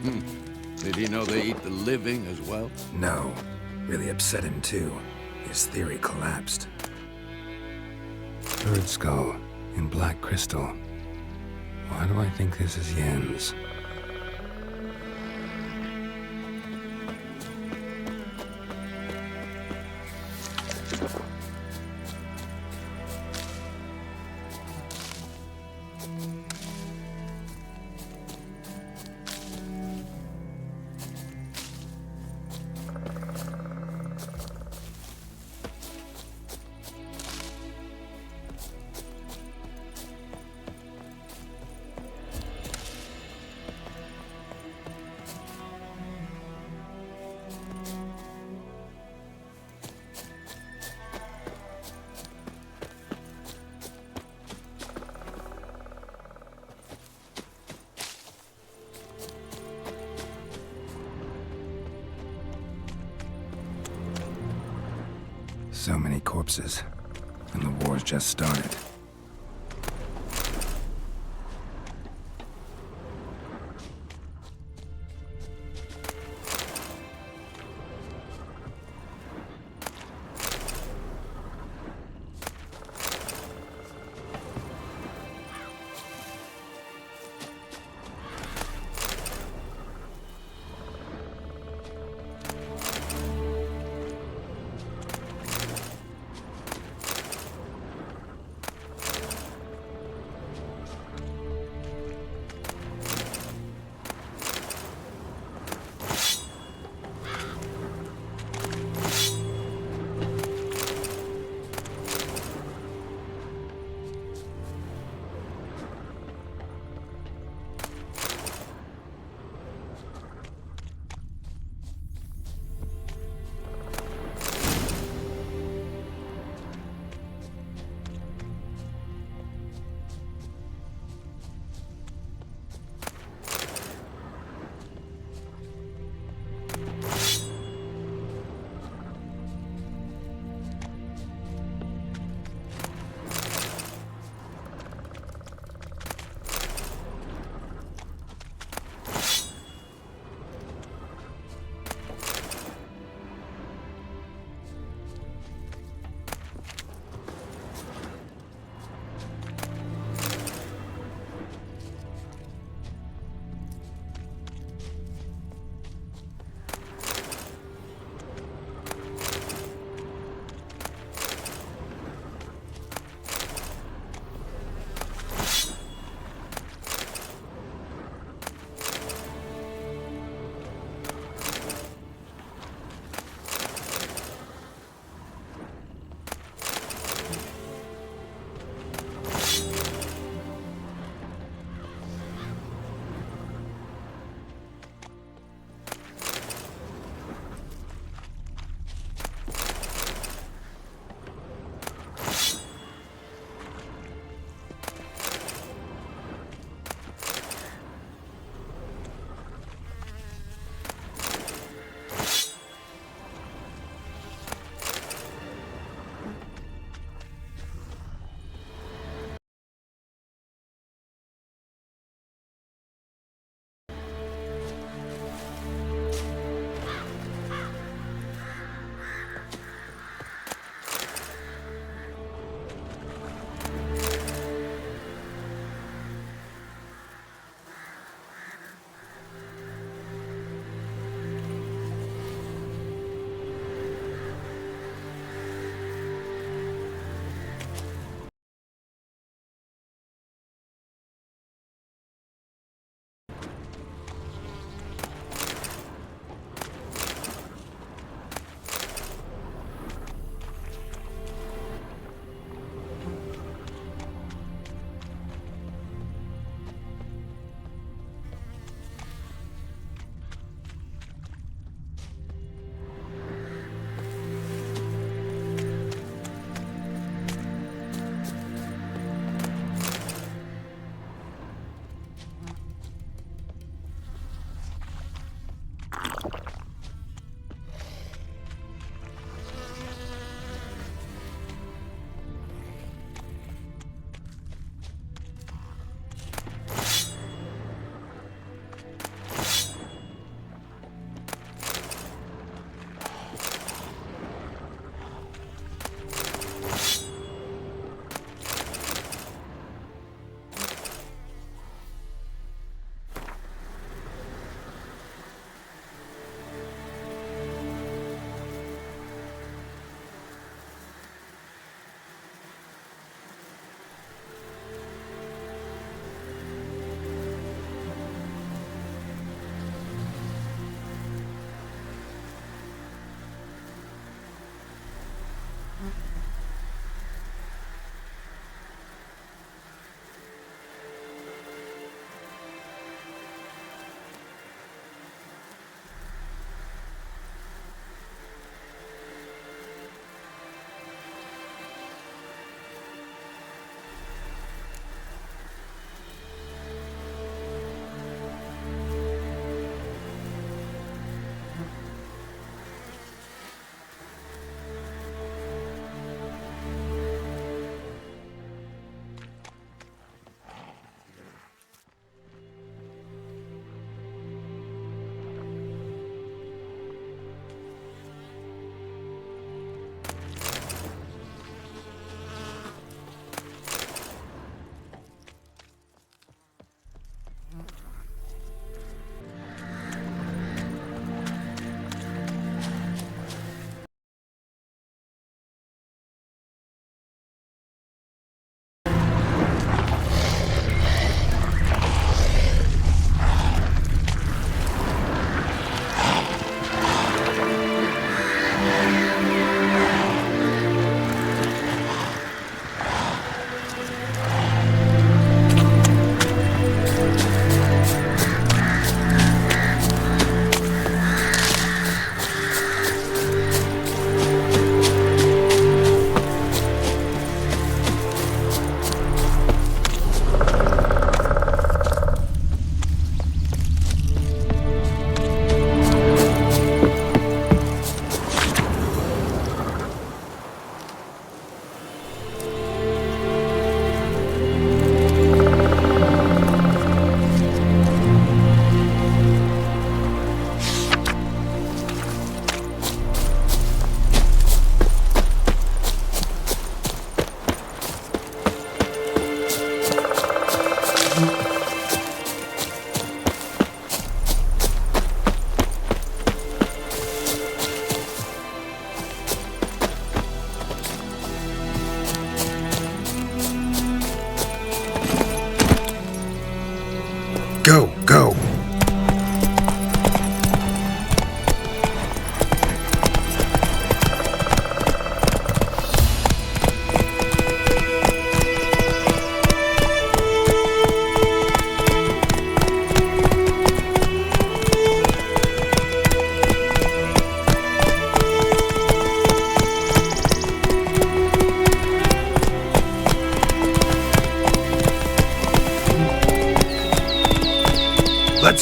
Did he know they eat the living as well? No. Really upset him too. His theory collapsed. Bird skull in black crystal. Why do I think this is Yen's? So many corpses, and the war's just started.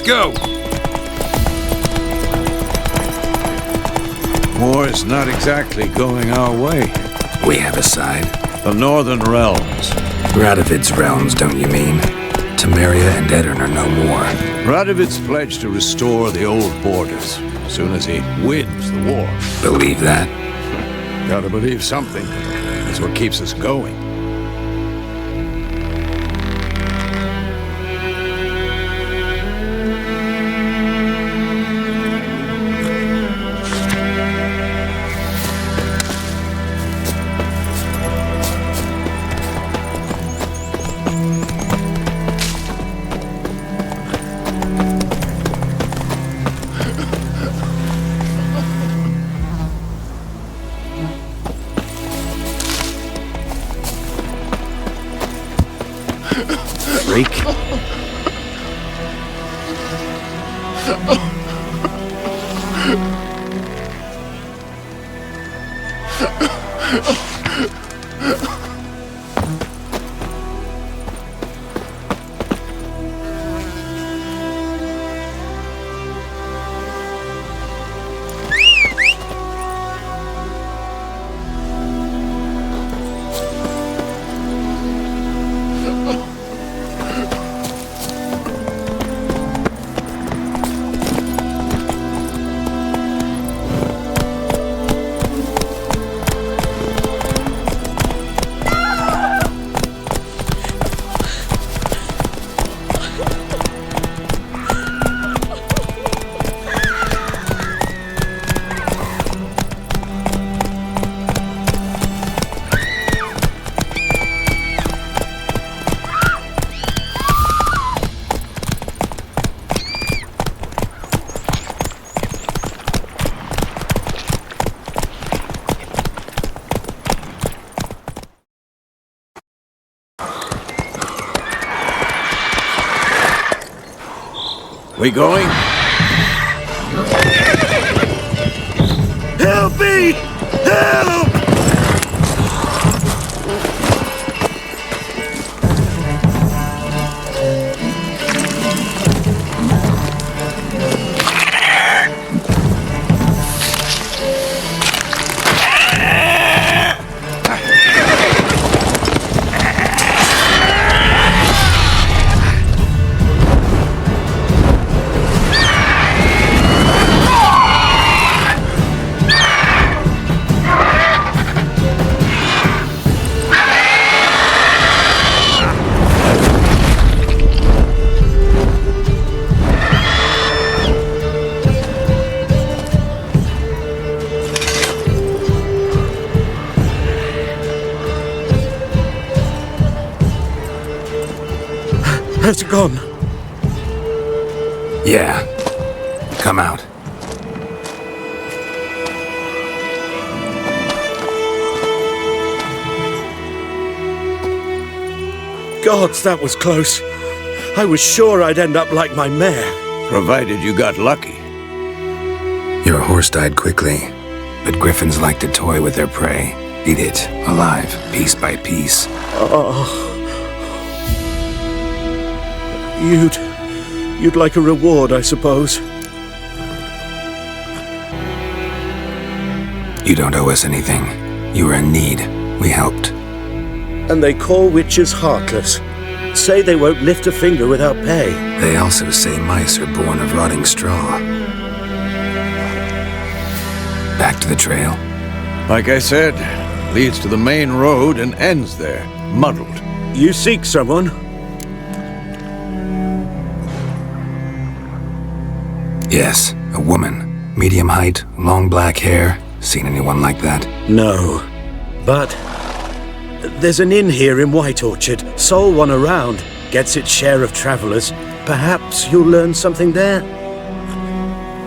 go! War is not exactly going our way. We have a side. The Northern Realms. Radovid's realms, don't you mean? Temeria and Edirn are no more. Radovid's pledged to restore the old borders as soon as he wins the war. Believe that? Gotta believe something. That's what keeps us going. Freak. We going? Help me! Help! Has it gone? Yeah. Come out. Gods, that was close. I was sure I'd end up like my mare. Provided you got lucky. Your horse died quickly, but griffins like to toy with their prey. Eat it, alive, piece by piece. Oh. You'd like a reward, I suppose. You don't owe us anything. You were in need. We helped. And they call witches heartless. Say they won't lift a finger without pay. They also say mice are born of rotting straw. Back to the trail? Like I said, leads to the main road and ends there, muddled. You seek someone? Yes, a woman. Medium height, long black hair. Seen anyone like that? No. But there's an inn here in White Orchard. Sole one around. Gets its share of travelers. Perhaps you'll learn something there?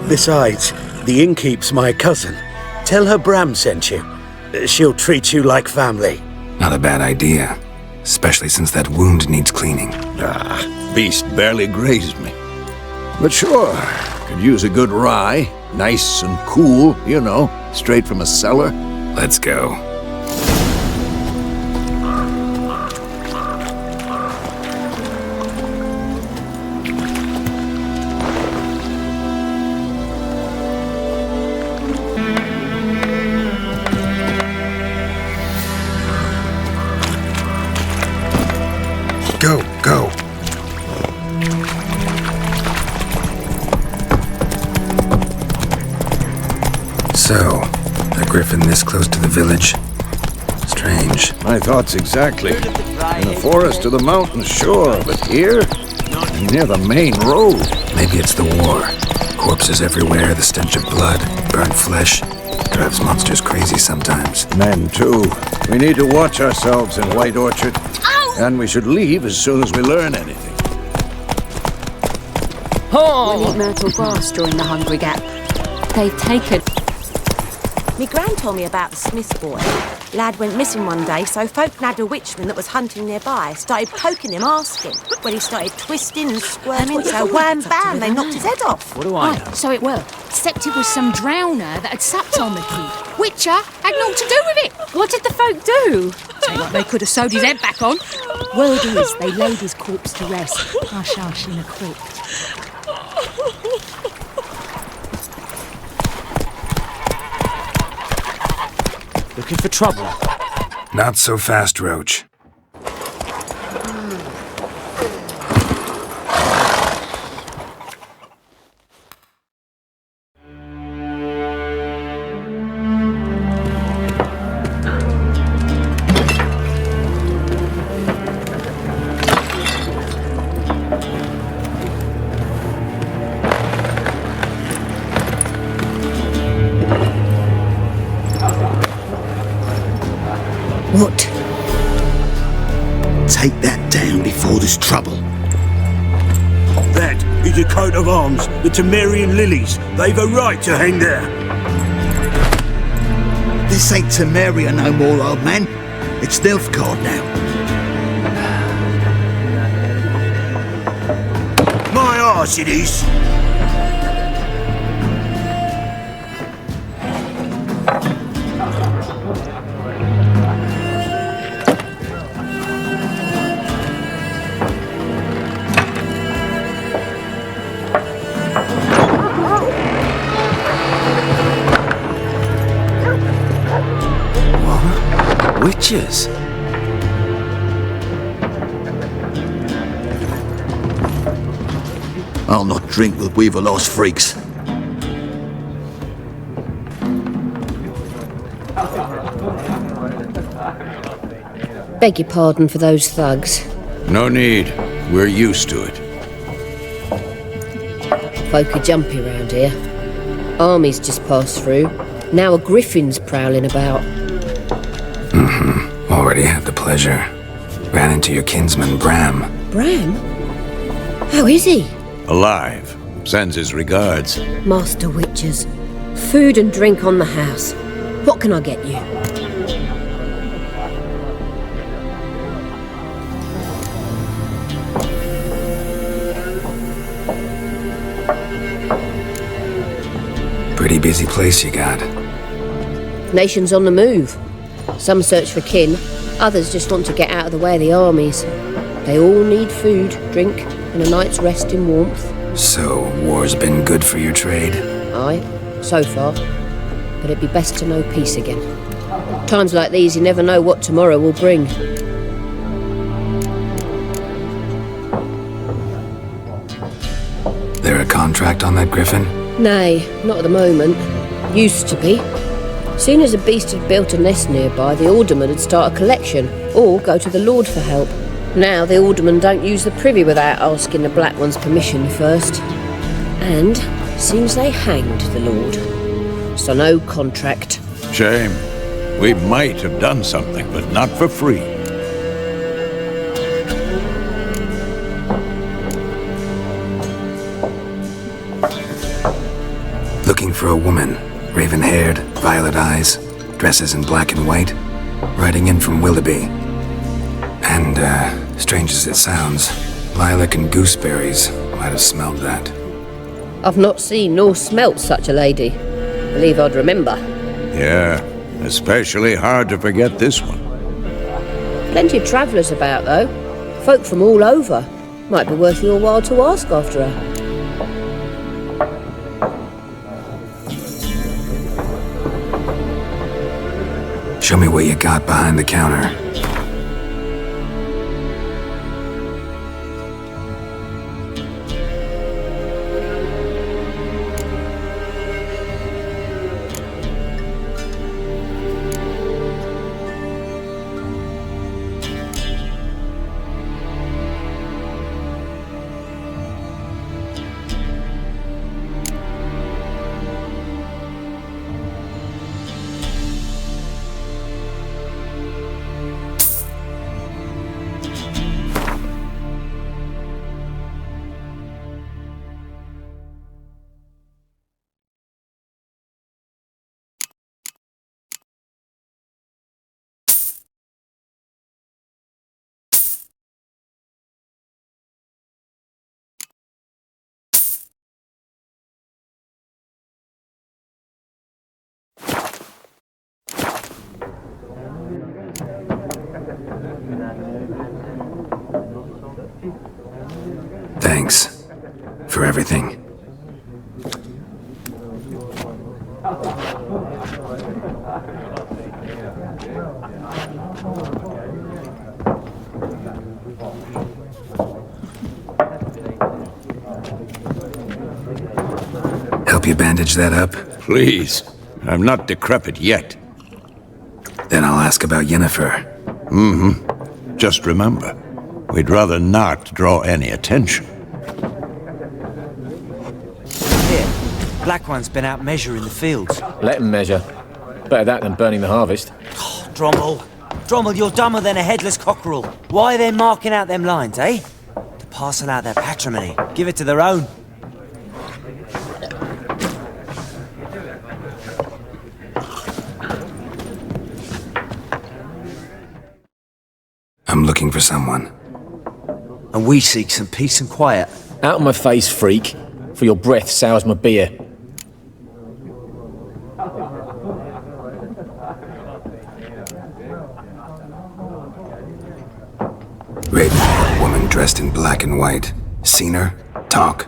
Besides, the innkeep's my cousin. Tell her Bram sent you. She'll treat you like family. Not a bad idea. Especially since that wound needs cleaning. Beast barely grazed me. But sure, could use a good rye. Nice and cool, you know, straight from a cellar. Let's go. Go, go. So, a griffin this close to the village? Strange. My thoughts exactly. In the forest or the mountains, sure, but here? Near the main road. Maybe it's the war. Corpses everywhere, the stench of blood, burnt flesh. Drives monsters crazy sometimes. Men, too. We need to watch ourselves in White Orchard. Ow! And we should leave as soon as we learn anything. We'll eat myrtle grass during the Hungry Gap. They've taken... Me gran told me about the Smith boy. Lad went missing one day, so folk had a witchman that was hunting nearby. Started poking him, asking. Well, he started twisting and squirming, so wham bam, they knocked his head off. What do I know? So it were. Except it was some drowner that had supped on the kid. Witcher had naught to do with it. What did the folk do? Say what they could have sewed his head back on. Word is, they laid his corpse to rest. Hush hush in a creek. Looking for trouble? Not so fast, Roach. What? Take that down before there's trouble. That is a coat of arms, the Temerian lilies. They've a right to hang there. This ain't Temeria no more, old man. It's Nilfgaard now. My arse it is. Witches? I'll not drink with Weaver-lost freaks. Beg your pardon for those thugs. No need. We're used to it. Folk are jumpy round here. Armies just passed through. Now a griffin's prowling about. Already had the pleasure. Ran into your kinsman, Bram. Bram? How is he? Alive. Sends his regards. Master Witchers. Food and drink on the house. What can I get you? Pretty busy place you got. Nations on the move. Some search for kin, others just want to get out of the way of the armies. They all need food, drink, and a night's rest in warmth. So, war's been good for your trade? Aye, so far. But it'd be best to know peace again. Times like these, you never know what tomorrow will bring. There a contract on that griffin? Nay, not at the moment. Used to be. Soon as a beast had built a nest nearby, the alderman would start a collection, or go to the Lord for help. Now the aldermen don't use the privy without asking the Black One's permission first. And seems they hanged the Lord. So no contract. Shame. We might have done something, but not for free. Looking for a woman. Raven-haired, violet eyes, dresses in black and white. Riding in from Willoughby. And, strange as it sounds, lilac and gooseberries might have smelled that. I've not seen nor smelt such a lady. Believe I'd remember. Yeah, especially hard to forget this one. Plenty of travellers about, though. Folk from all over. Might be worth your while to ask after her. Show me what you got behind the counter. Thanks for everything. Help you bandage that up? Please. I'm not decrepit yet. Then I'll ask about Yennefer. Just remember, we'd rather not draw any attention. Here, Black One's been out measuring the fields. Let him measure. Better that than burning the harvest. Drommel, you're dumber than a headless cockerel. Why are they marking out them lines, eh? To parcel out their patrimony. Give it to their own. I'm looking for someone. And we seek some peace and quiet. Out of my face, freak, for your breath sours my beer. Red-haired woman dressed in black and white. Seen her? Talk.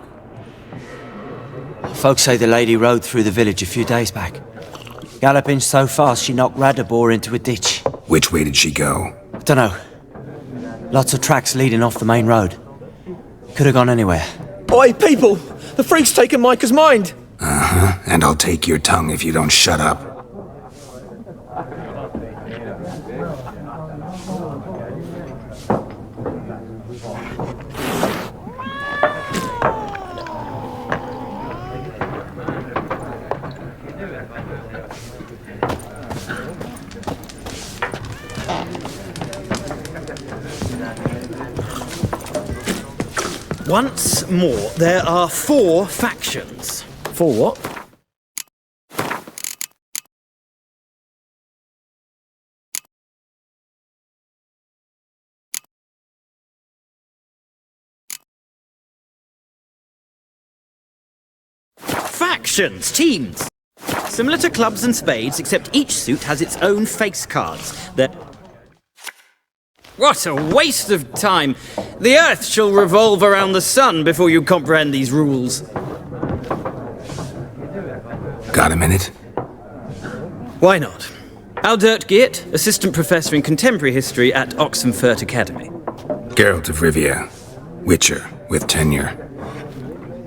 Folks say the lady rode through the village a few days back. Galloping so fast she knocked Radabor into a ditch. Which way did she go? Dunno. Lots of tracks leading off the main road. Could have gone anywhere. Oi, people! The freak's taken Micah's mind! And I'll take your tongue if you don't shut up. Once more, there are 4 factions. For what? Factions, teams. Similar to clubs and spades, except each suit has its own face cards. What a waste of time! The Earth shall revolve around the sun before you comprehend these rules. Got a minute? Why not? Aldert Geert, Assistant Professor in Contemporary History at Oxenfurt Academy. Geralt of Rivia. Witcher, with tenure.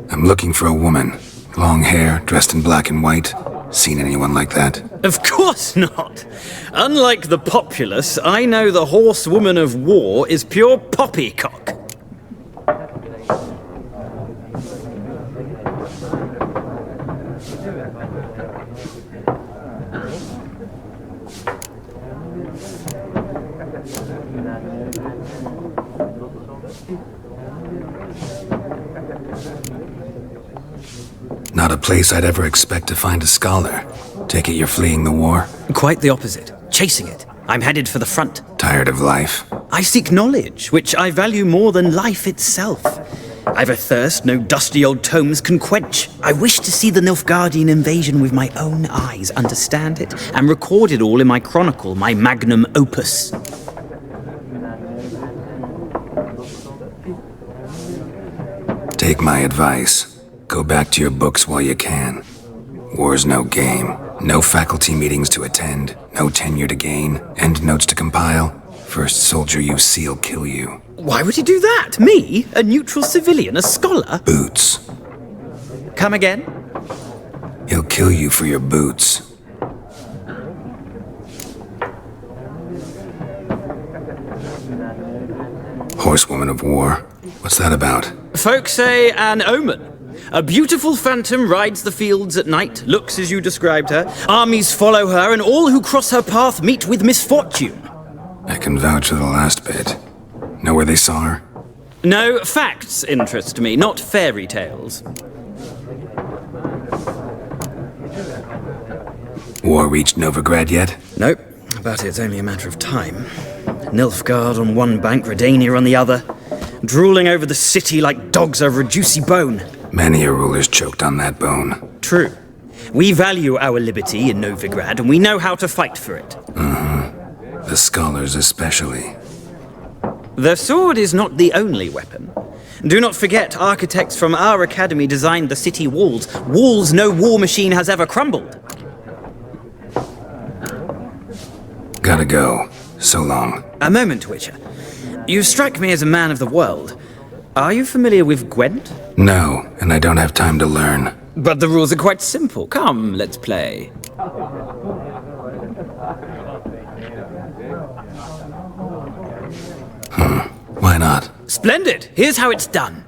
I'm looking for a woman. Long hair, dressed in black and white. Seen anyone like that? Of course not! Unlike the populace, I know the horsewoman of war is pure poppycock. Not a place I'd ever expect to find a scholar. Take it you're fleeing the war? Quite the opposite. Chasing it. I'm headed for the front. Tired of life? I seek knowledge, which I value more than life itself. I've a thirst no dusty old tomes can quench. I wish to see the Nilfgaardian invasion with my own eyes, understand it, and record it all in my chronicle, my magnum opus. Take my advice. Go back to your books while you can. War's no game. No faculty meetings to attend. No tenure to gain. End notes to compile. First soldier you see'll kill you. Why would he do that? Me? A neutral civilian? A scholar? Boots. Come again? He'll kill you for your boots. Horsewoman of war. What's that about? Folk say an omen. A beautiful phantom rides the fields at night, looks as you described her. Armies follow her, and all who cross her path meet with misfortune. I can vouch for the last bit. Know where they saw her? No, facts interest me, not fairy tales. War reached Novigrad yet? Nope, but it's only a matter of time. Nilfgaard on one bank, Redania on the other, drooling over the city like dogs over a juicy bone. Many a ruler's choked on that bone. True. We value our liberty in Novigrad, and we know how to fight for it. The scholars especially. The sword is not the only weapon. Do not forget, architects from our academy designed the city walls. Walls no war machine has ever crumbled. Gotta go. So long. A moment, Witcher. You strike me as a man of the world. Are you familiar with Gwent? No, and I don't have time to learn. But the rules are quite simple. Come, let's play. Why not? Splendid! Here's how it's done.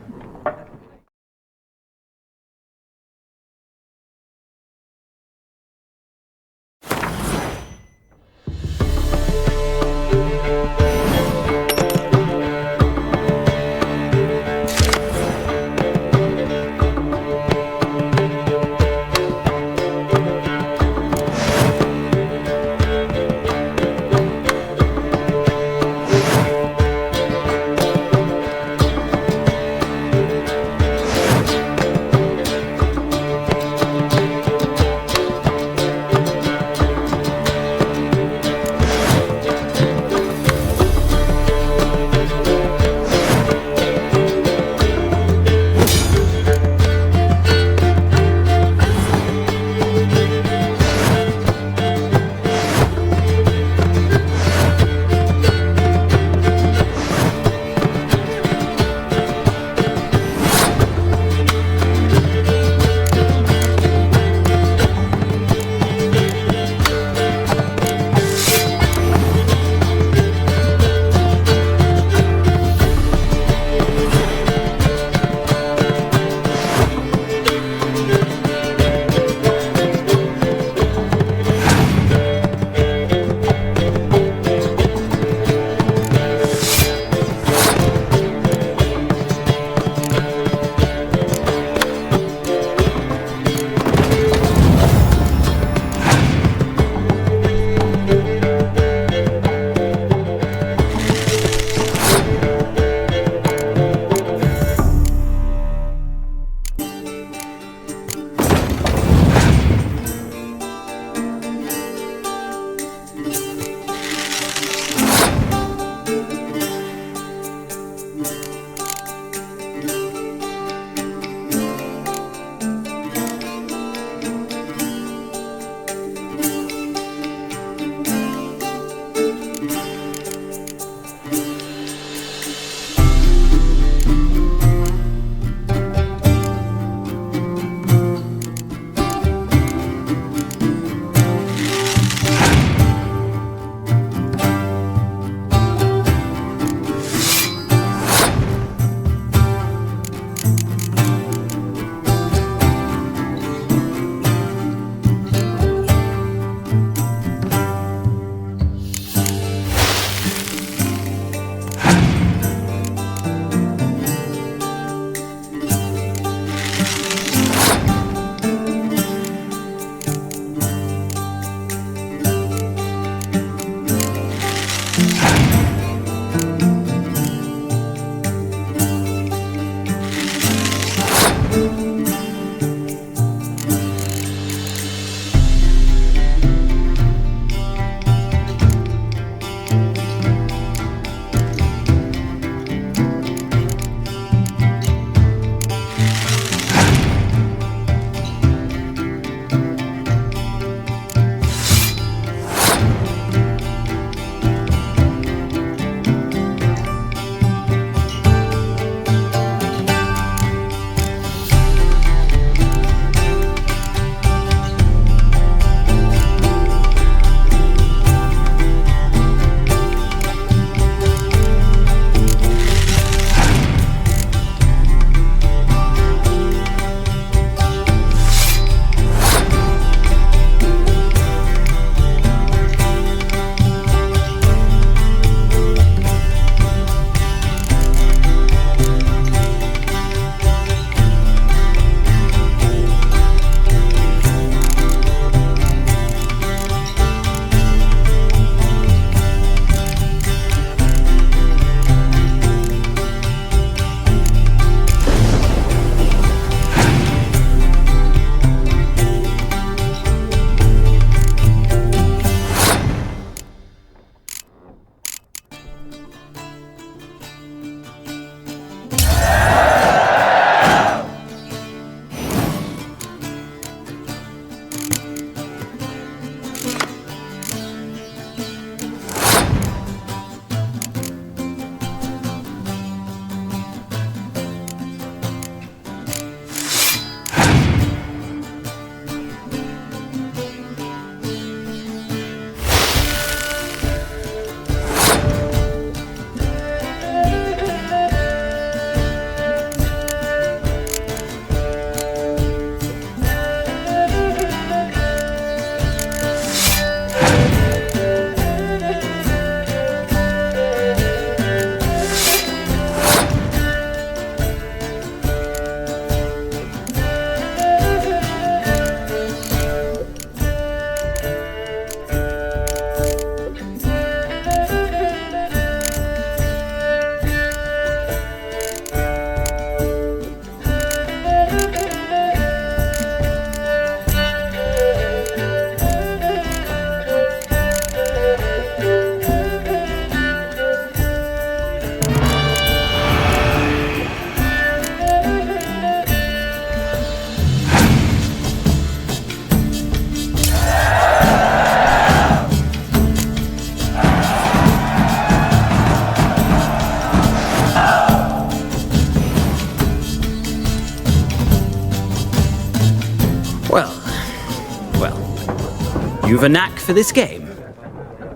of a knack for this game.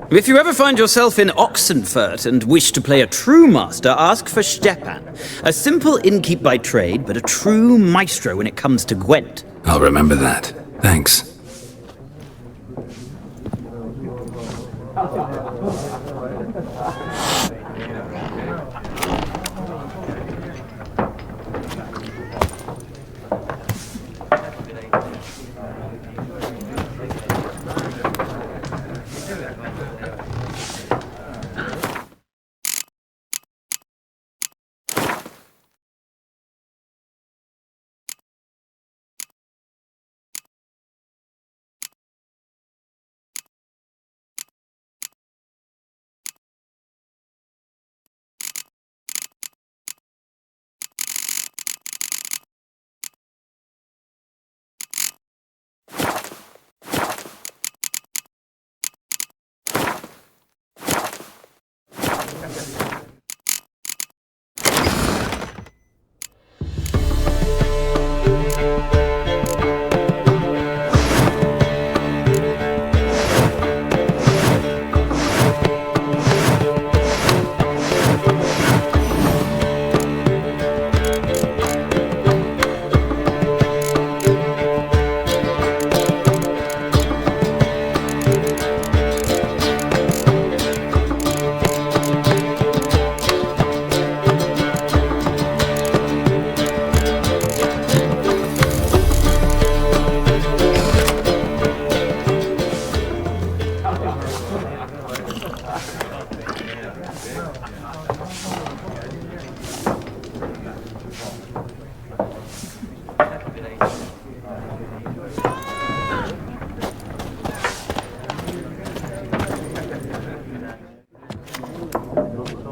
If you ever find yourself in Oxenfurt and wish to play a true master, ask for Stepan. A simple innkeep by trade, but a true maestro when it comes to Gwent. I'll remember that. Thanks.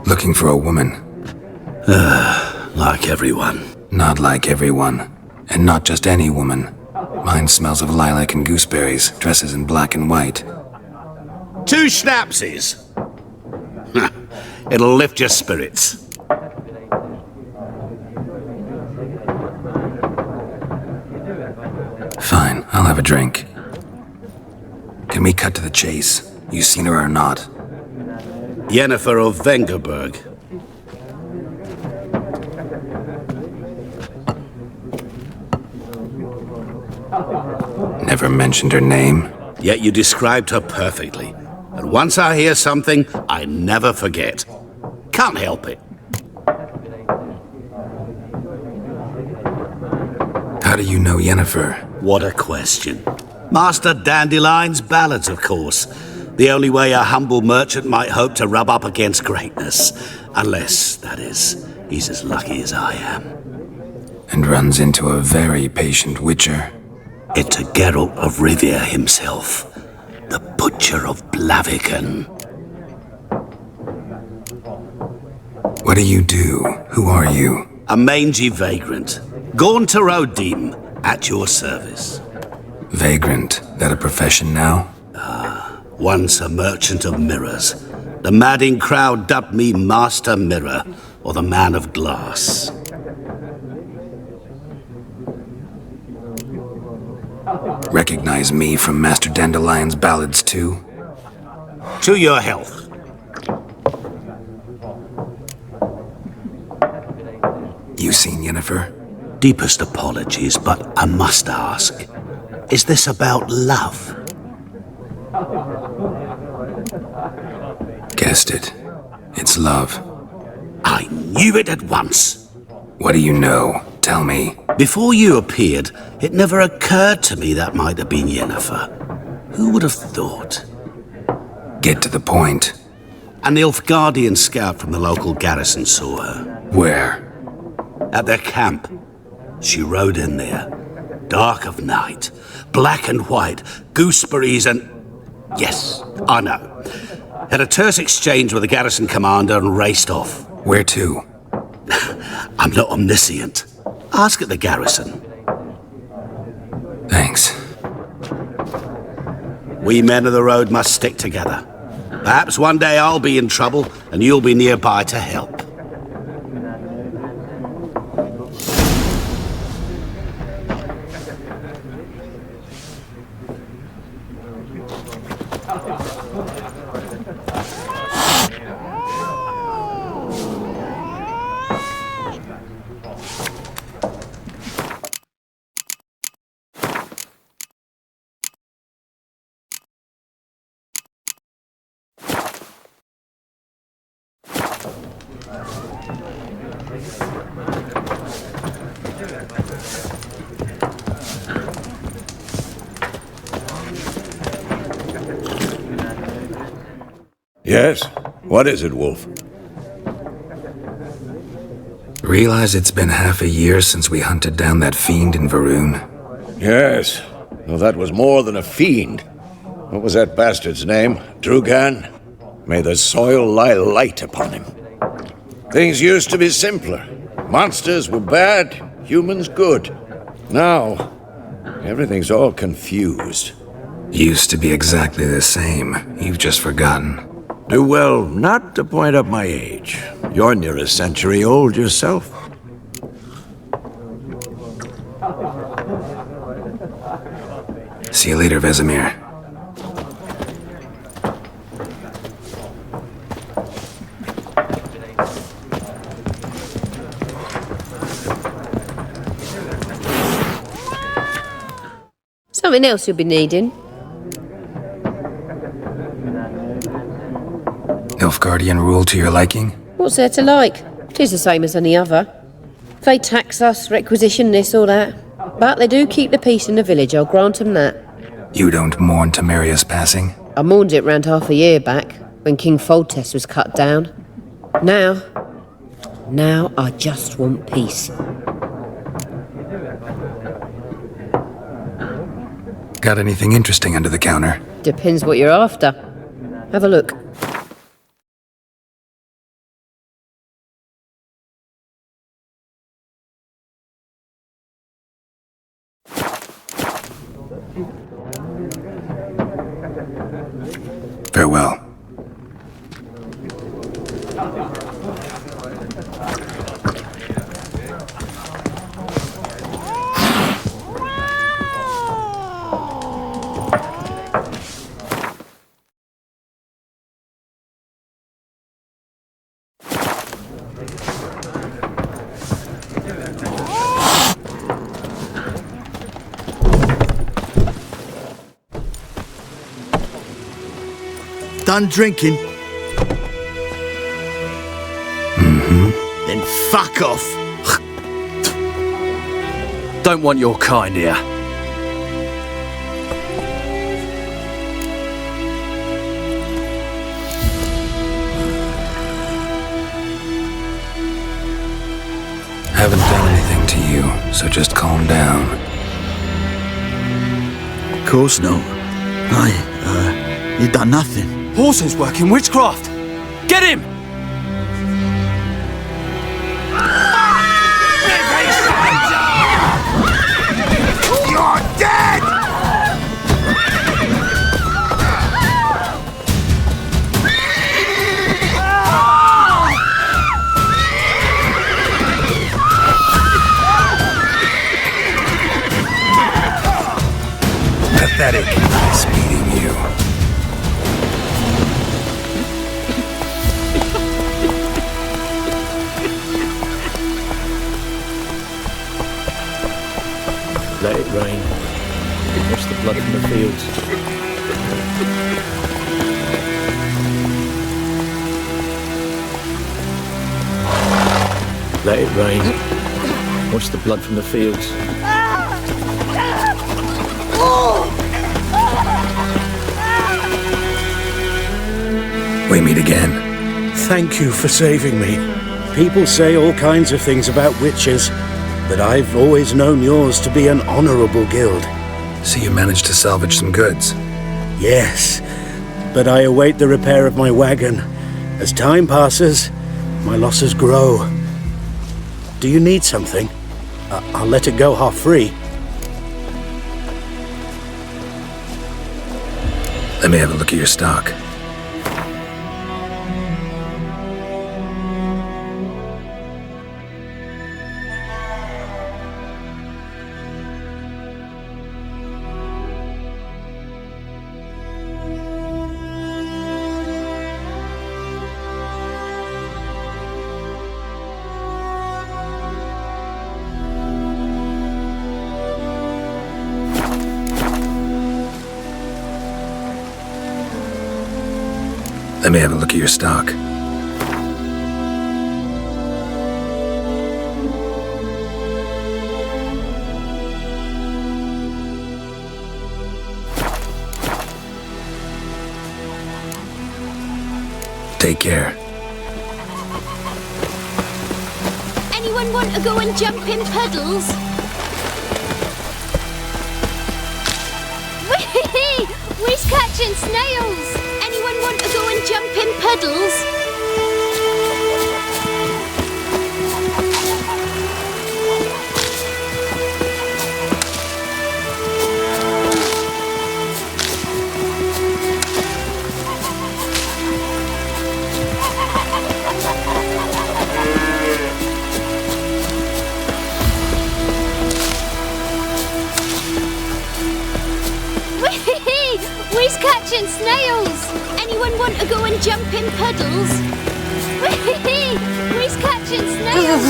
Looking for a woman. Like everyone. Not like everyone. And not just any woman. Mine smells of lilac and gooseberries, dresses in black and white. 2 schnapsies. It'll lift your spirits. Fine, I'll have a drink. Can we cut to the chase? You seen her or not? Yennefer of Vengerberg. Never mentioned her name. Yet you described her perfectly. And once I hear something, I never forget. Can't help it. How do you know Yennefer? What a question. Master Dandelion's ballads, of course. The only way a humble merchant might hope to rub up against greatness. Unless, that is, he's as lucky as I am. And runs into a very patient witcher. It's a Geralt of Rivia himself. The Butcher of Blaviken. What do you do? Who are you? A mangy vagrant. Gaunter O'Deem, at your service. Vagrant? That a profession now? Once a merchant of mirrors. The madding crowd dubbed me Master Mirror, or the Man of Glass. Recognize me from Master Dandelion's ballads too? To your health. You seen Yennefer? Deepest apologies, but I must ask. Is this about love? Guessed it. It's love. I knew it at once. What do you know? Tell me. Before you appeared, it never occurred to me that might have been Yennefer. Who would have thought? Get to the point. An Nilfgaardian scout from the local garrison saw her. Where? At their camp. She rode in there. Dark of night. Black and white. Gooseberries and... Yes, I know. Had a terse exchange with the garrison commander and raced off. Where to? I'm not omniscient. Ask at the garrison. Thanks. We men of the road must stick together. Perhaps one day I'll be in trouble and you'll be nearby to help. Yes? What is it, Wolf? Realize it's been half a year since we hunted down that fiend in Varun? Yes. Well, that was more than a fiend. What was that bastard's name? Drugan? May the soil lie light upon him. Things used to be simpler. Monsters were bad, humans good. Now, everything's all confused. Used to be exactly the same. You've just forgotten. Do well not to point up my age. You're near a century old yourself. See you later, Vesemir. Something else you'll be needing. Nilfgaardian rule to your liking? What's there to like? 'Tis the same as any other. They tax us, requisition this or that. But they do keep the peace in the village, I'll grant 'em that. You don't mourn Temeria's passing? I mourned it round half a year back, when King Foltest was cut down. Now I just want peace. Got anything interesting under the counter? Depends what you're after. Have a look. Farewell. Done drinking? Then fuck off. Don't want your kind here. Haven't done anything to you, so just calm down. Of course not. You done nothing. Horses working witchcraft! Get him! You're dead! Pathetic. Speeding you. Let it rain. Wash the blood from the fields. Let it rain. Wash the blood from the fields. We meet again. Thank you for saving me. People say all kinds of things about witches, but I've always known yours to be an honorable guild. So you managed to salvage some goods? Yes, but I await the repair of my wagon. As time passes, my losses grow. Do you need something? I'll let it go half free. Let me have a look at your stock. Let me have a look at your stock. Take care. Anyone want to go and jump in puddles? Whee! We're catching snails! Anyone want to go and jump in puddles? We're catching snails! Anyone want to go and jump in puddles? We're catching snails!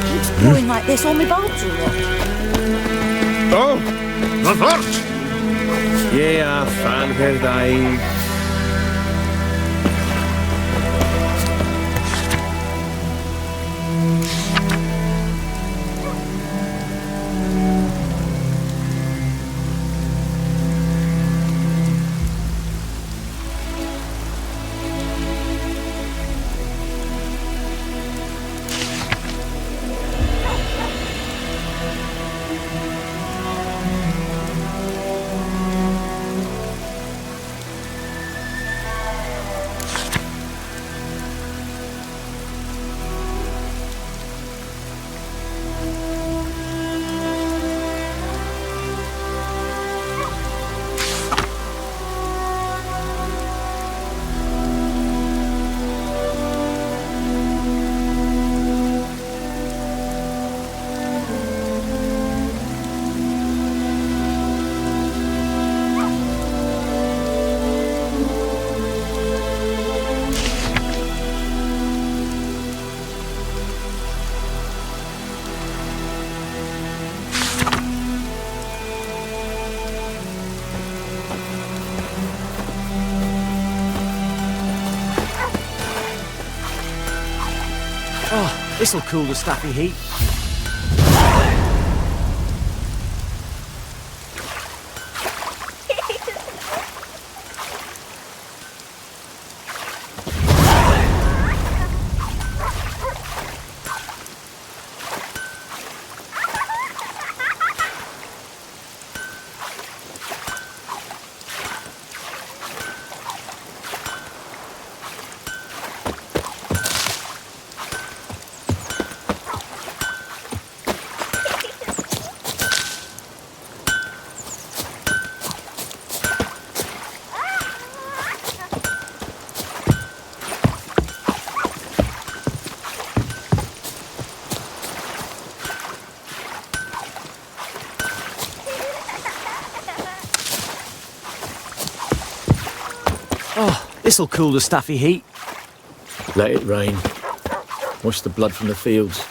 Keeps pouring like this, all my bulbs are up. Oh, wat wordt? Ja, fan verdijn. Oh, this'll cool the stuffy heat. Oh, this'll cool the stuffy heat. Let it rain. Wash the blood from the fields.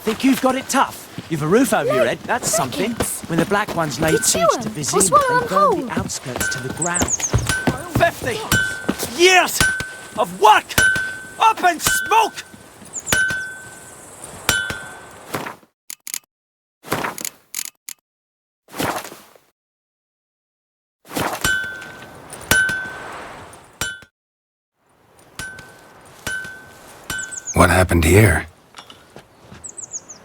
Think you've got it tough? You've a roof over your head, that's something. When the Black Ones laid siege to Vizima, they burned the outskirts to the ground. 50 years of work up in smoke! What happened here?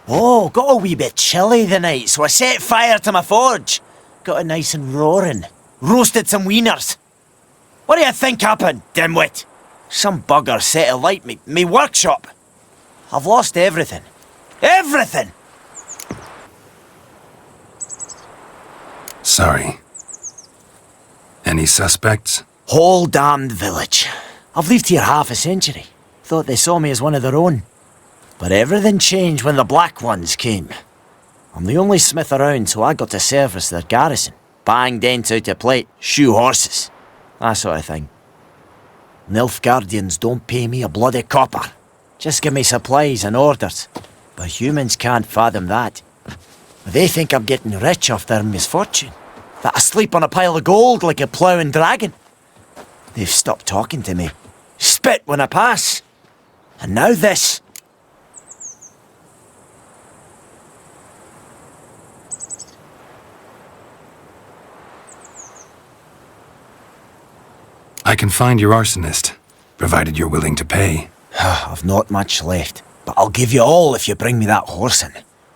Oh, got a wee bit chilly the night, so I set fire to my forge. Got it nice and roaring. Roasted some wieners. What do you think happened, dimwit? Some bugger set alight me workshop. I've lost everything. Everything! Sorry. Any suspects? Whole damned village. I've lived here half a century. Thought they saw me as one of their own. But everything changed when the Black Ones came. I'm the only smith around, so I got to service their garrison. Bang dents out of plate, shoe horses. That sort of thing. Nilfgaardians don't pay me a bloody copper. Just give me supplies and orders. But humans can't fathom that. They think I'm getting rich off their misfortune. That I sleep on a pile of gold like a ploughing dragon. They've stopped talking to me. Spit when I pass. And now this. I can find your arsonist, provided you're willing to pay. I've not much left, but I'll give you all if you bring me that horse in,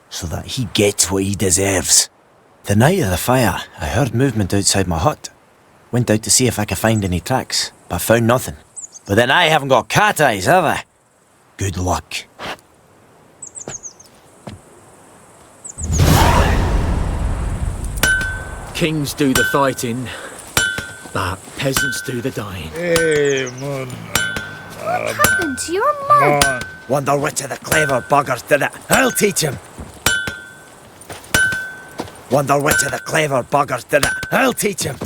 so that he gets what he deserves. The night of the fire, I heard movement outside my hut. Went out to see if I could find any tracks, but found nothing. But then I haven't got cat eyes, have I? Good luck. Kings do the fighting, but peasants do the dying. What happened to your mum? Wonder which of the clever buggers did it. I'll teach him. Wonder which of the clever buggers did it. I'll teach him.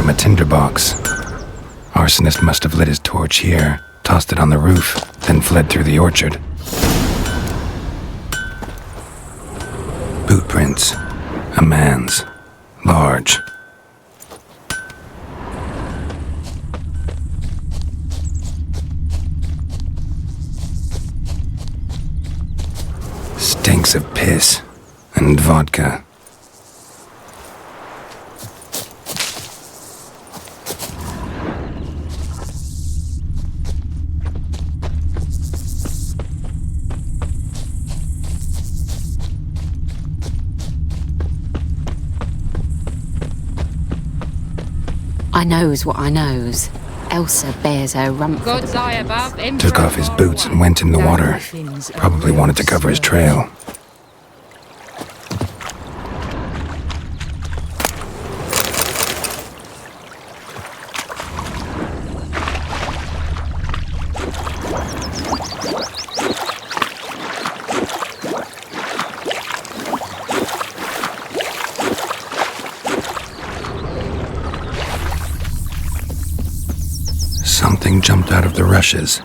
from a tinderbox. Arsonist must have lit his torch here, tossed it on the roof, then fled through the orchard. Boot prints. A man's. Large. Stinks of piss and vodka. I knows what I knows. Elsa bears her rump. God's eye above him. Took off his boots and went in the water. Probably wanted to cover his trail. Something jumped out of the rushes.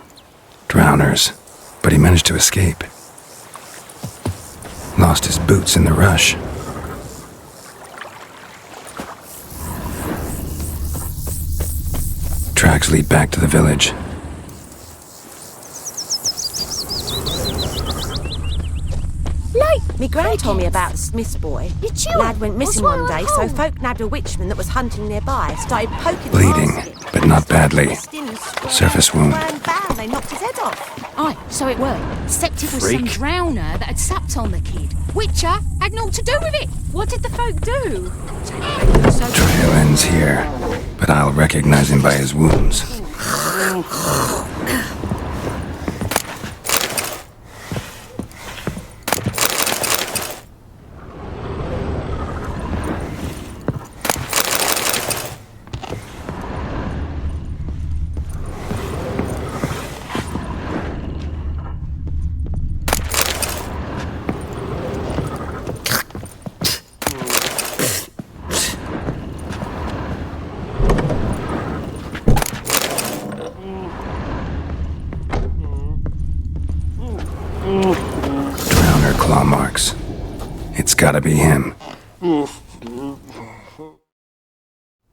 Drowners. But he managed to escape. Lost his boots in the rush. Tracks lead back to the village. Me gran told me about the Smith's boy. Lad went missing one day, so folk nabbed a witchman that was hunting nearby. Started poking Bleeding, him. but not badly. Surface wound. Bam, they knocked his head off. Aye, so it were. Except it was some Freak. drowner that had sapped on the kid. Witcher had naught to do with it. What did the folk do? Trail ends here, but I'll recognize him by his wounds. Drowner claw marks. It's gotta be him.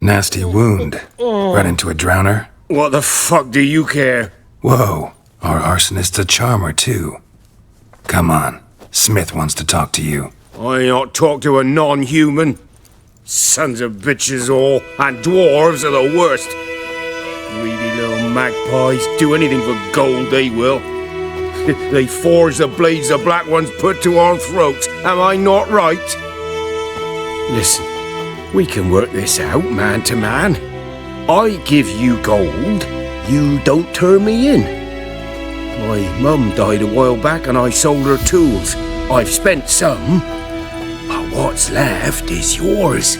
Nasty wound. Right into a drowner? What the fuck do you care? Whoa, our arsonist's a charmer too. Come on, Smith wants to talk to you. I not talk to a non-human. Sons of bitches all, and dwarves are the worst. Greedy little magpies, do anything for gold, they will. They forge the blades the black ones put to our throats. Am I not right? Listen, we can work this out, man to man. I give you gold, you don't turn me in. My mum died a while back and I sold her tools. I've spent some, but what's left is yours.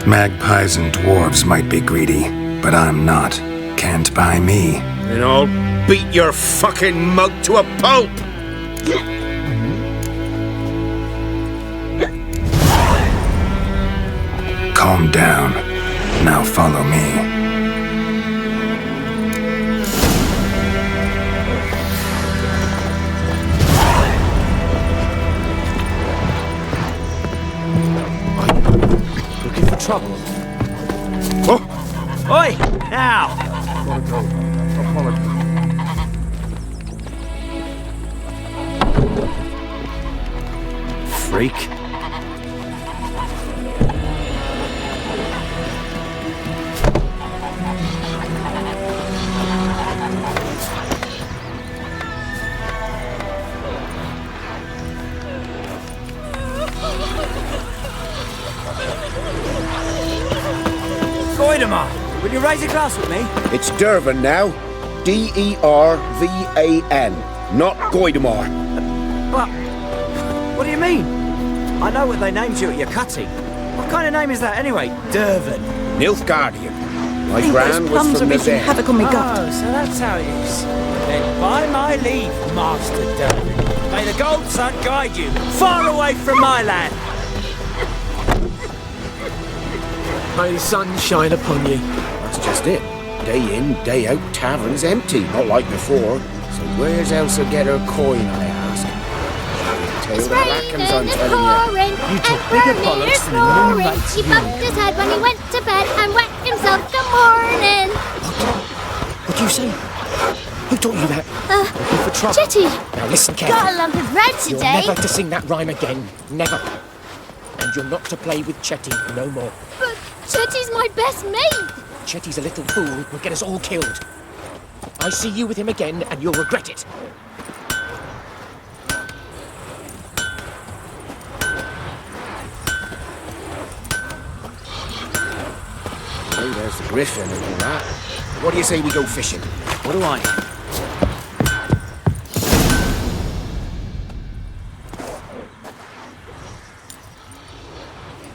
Magpies and dwarves might be greedy, but I'm not. Can't buy me. And I'll beat your fucking mug to a pulp! Calm down. Now follow me. Looking for trouble? Oh! Oi! Now! Freak. Goidemar, will you raise a glass with me? It's Dervan now. D-E-R-V-A-N, not Goidemar. But, what do you mean? I know what they named you at your cutting. What kind of name is that anyway? Dervan. Nilfgaardian. My gran was from the dead. Oh, so that's how it is. Then by my leave, Master Dervan. May the gold sun guide you, far away from my land. May the sun shine upon you. That's just it. Day in, day out, tavern's empty, not like before. So where's Elsa get her coin, I ask? It's Tail the rackens, I'm raining and telling you. pouring You took and bigger burning bollocks and than a roaring. moonlight's He bumped his head when he went to bed and whacked himself good morning. What do you say? Who taught you that? Looking for trouble. Chetty. Now listen Got carefully. a lump of bread You're today. never to sing that rhyme again. Never. And you're not to play with Chetty no more. But Chetty's my best mate. Chetty's a little fool who'll get us all killed. I see you with him again and you'll regret it. Oh, there's the griffin and all that. What do you say we go fishing? What do I?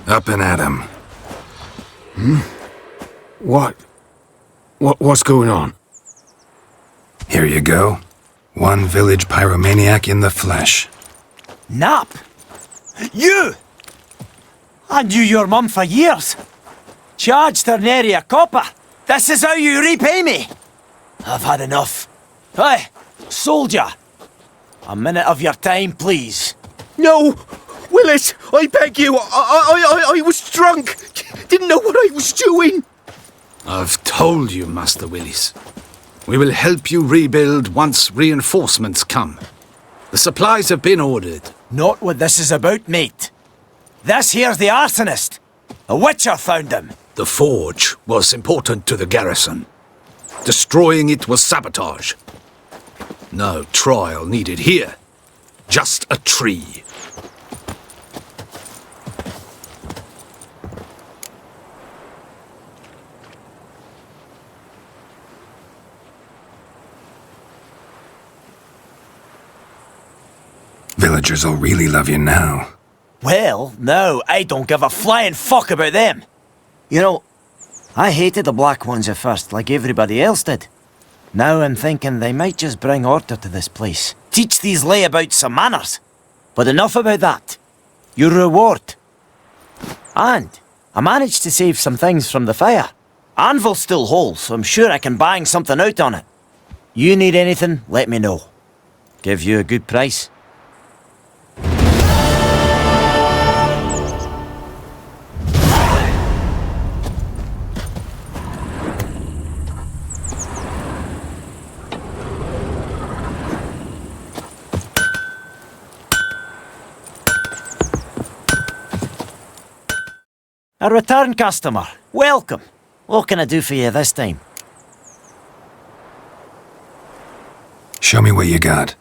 Up and at 'em. What's going on? Here you go. One village pyromaniac in the flesh. Nap? You! I knew your mum for years. Charged her nary a copper. This is how you repay me. I've had enough. Hey, soldier. A minute of your time, please. No! Willis, I beg you, I was drunk. Didn't know what I was doing. I've told you, Master Willis. We will help you rebuild once reinforcements come. The supplies have been ordered. Not what this is about, mate. This here's the arsonist. A witcher found him. The forge was important to the garrison. Destroying it was sabotage. No trial needed here. Just a tree. Villagers will really love you now. Well, no, I don't give a flying fuck about them. You know, I hated the Black Ones at first, like everybody else did. Now I'm thinking they might just bring order to this place. Teach these layabouts some manners. But enough about that. Your reward. And I managed to save some things from the fire. Anvil's still whole, so I'm sure I can bang something out on it. You need anything, let me know. Give you a good price. A return customer. Welcome. What can I do for you this time? Show me what you got.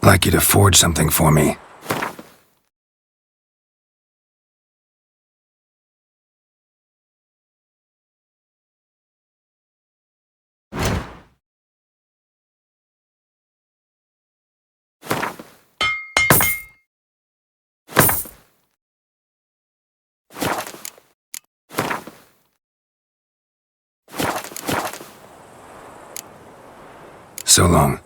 Like you to forge something for me. So long.